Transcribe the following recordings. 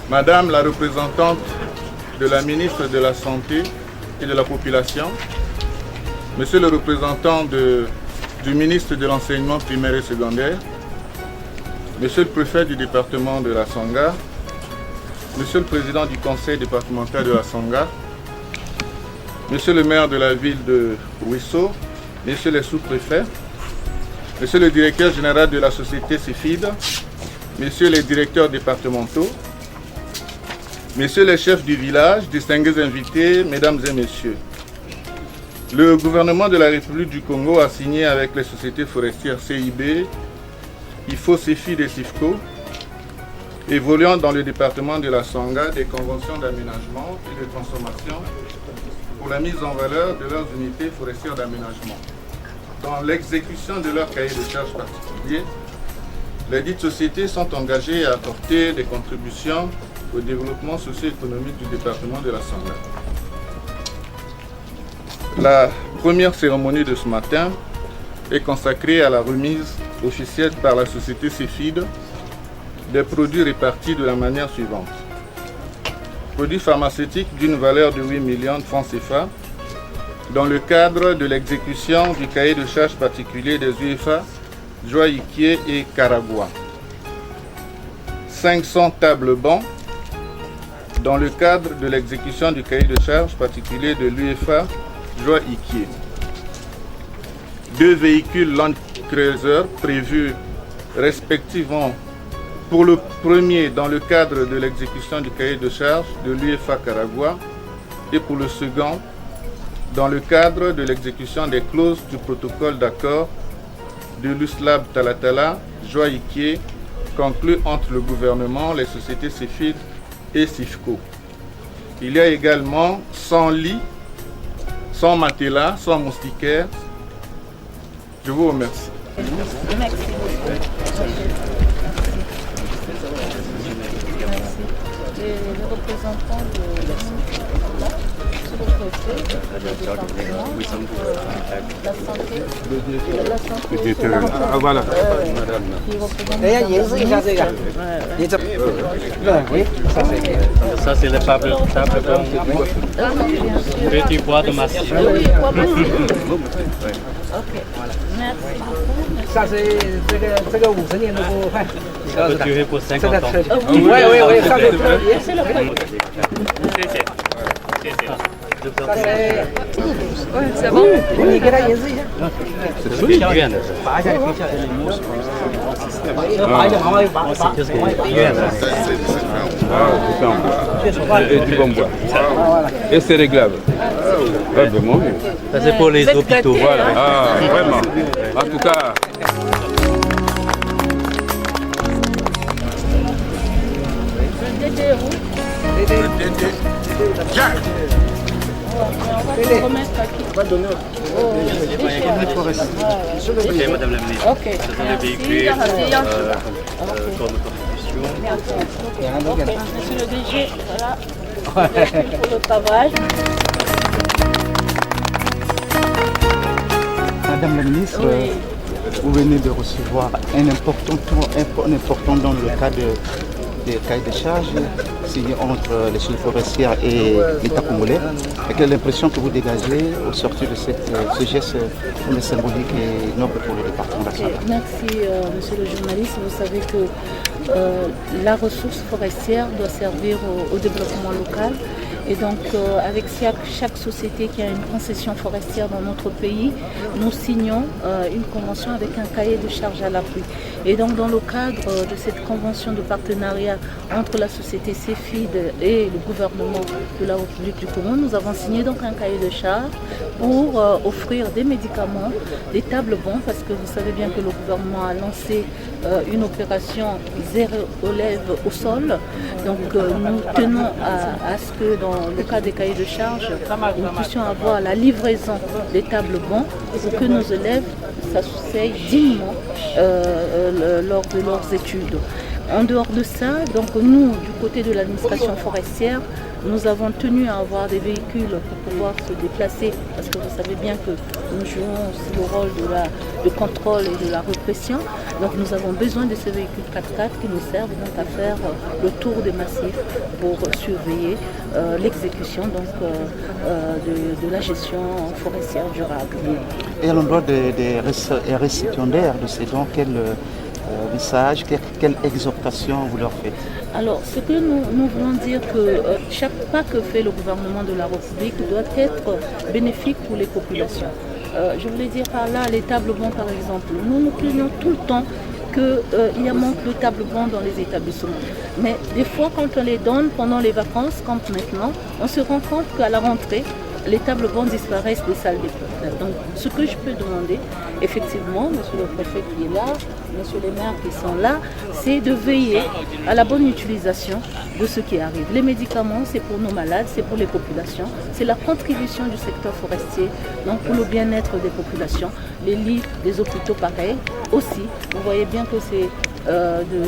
Madame la représentante de la ministre de la Santé et de la Population, Monsieur le représentant du ministre de l'Enseignement primaire et secondaire, Monsieur le préfet du département de la Sangha, Monsieur le président du conseil départemental de la Sangha, Monsieur le maire de la ville de Ouesso, Messieurs les sous-préfets, Monsieur le directeur général de la société CEFID, Messieurs les directeurs départementaux, Messieurs les chefs du village, distingués invités, Mesdames et Messieurs. Le gouvernement de la République du Congo a signé avec les sociétés forestières CIB, IFO, CEFID et CIFCO, évoluant dans le département de la Sangha, des conventions d'aménagement et de transformation pour la mise en valeur de leurs unités forestières d'aménagement. Dans l'exécution de leur cahier de charges particulier, les dites sociétés sont engagées à apporter des contributions au développement socio-économique du département de la Sangha. La première cérémonie de ce matin est consacrée à la remise officielle par la société CEFID des produits répartis de la manière suivante. Produits pharmaceutiques d'une valeur de 8 millions de francs CFA dans le cadre de l'exécution du cahier de charges particulier des UEFA, Joie Iquié et Karagua. 500 tables bancs dans le cadre de l'exécution du cahier de charges particulier de l'UEFA, Joie Iquié. 2 véhicules Land Cruiser prévus respectivement pour le premier dans le cadre de l'exécution du cahier de charges de l'UEFA Karagua et pour le second dans le cadre de l'exécution des clauses du protocole d'accord de l'USLAB Talatala, Joie Iquié, conclu entre le gouvernement, les sociétés CEFID et CIFCO. Il y a également 100 lits, 100 matelas, 100 moustiquaires. Je vous remercie. Merci. Et le représentant de la sous-préfet, le département, la santé, Ah voilà. qui représente Ça c'est le table petit bois de massif. Ok, merci beaucoup. Ça c'est这个50年的锅饭， Ça peut durer pour 50 ans. Oui, ça c'est très bien. 谢谢。C'est bon. 你给他演示一下。是给医院的，拔一下，拔一下。就是给医院的。 Et du bon bois. Et c'est réglable. Ouais, ben, moi, Ça c'est pour les hôpitaux. voilà. Ah, vraiment. En tout cas. Ok, Madame la ministre. Ok, Ce sont des merci. véhicules comme contribution. Ok, monsieur le DG, voilà. Merci pour le travail. Madame la ministre, Oui. vous venez de recevoir un important dans le cadre des cahiers de charges signés entre les sociétés forestières et l'État congolais. Et quelle est l'impression que vous dégagez au sortir de ce geste symbolique et noble pour le département de la Sangha? Merci, monsieur le journaliste. Vous savez que la ressource forestière doit servir au développement local. Et donc, avec chaque société qui a une concession forestière dans notre pays, nous signons une convention avec un cahier de charges à l'appui. Et donc, dans le cadre de cette convention de partenariat entre la société CEFID et le gouvernement de la République du Congo, nous avons signé donc un cahier de charges pour offrir des médicaments, des tables bancs, parce que vous savez bien que le gouvernement a lancé une opération zéro élève au sol. Donc, nous tenons à ce que dans le cas des cahiers de charges, nous puissions avoir la livraison des tables bancs pour que nos élèves s'associent dignement lors de leurs études. En dehors de ça, donc nous, du côté de l'administration forestière, Nous avons tenu à avoir des véhicules pour pouvoir se déplacer parce que vous savez bien que nous jouons aussi le rôle de contrôle et de la répression. Donc nous avons besoin de ces véhicules 4x4 qui nous servent donc à faire le tour des massifs pour surveiller l'exécution de la gestion forestière durable. Et à l'endroit des récipiendaires de ces dons, quel message, quelle exhortation vous leur faites? Alors, ce que nous voulons dire que chaque pas que fait le gouvernement de la République doit être bénéfique pour les populations. Je voulais dire par là, les tables bancs par exemple. Nous plaignons tout le temps qu'il y a manque de tables bancs dans les établissements. Mais des fois, quand on les donne pendant les vacances, comme maintenant, on se rend compte qu'à la rentrée, les tables bancs disparaissent des salles des classes. Donc, ce que je peux demander, effectivement, monsieur le préfet qui est là, monsieur les maires qui sont là, c'est de veiller à la bonne utilisation de ce qui arrive. Les médicaments, c'est pour nos malades, c'est pour les populations, c'est la contribution du secteur forestier, donc pour le bien-être des populations. Les lits des hôpitaux, pareil, aussi. Vous voyez bien que c'est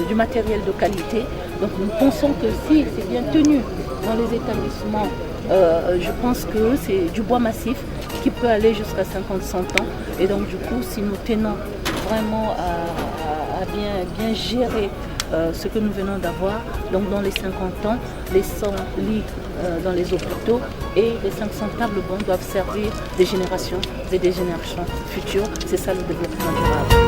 du matériel de qualité. Donc, nous pensons que si c'est bien tenu dans les établissements, je pense que c'est du bois massif qui peut aller jusqu'à 50-100 ans. Et donc du coup, si nous tenons vraiment à bien gérer ce que nous venons d'avoir, donc dans les 50 ans, les 100 lits dans les hôpitaux et les 500 tables bancs doivent servir des générations et des générations futures. C'est ça le développement durable.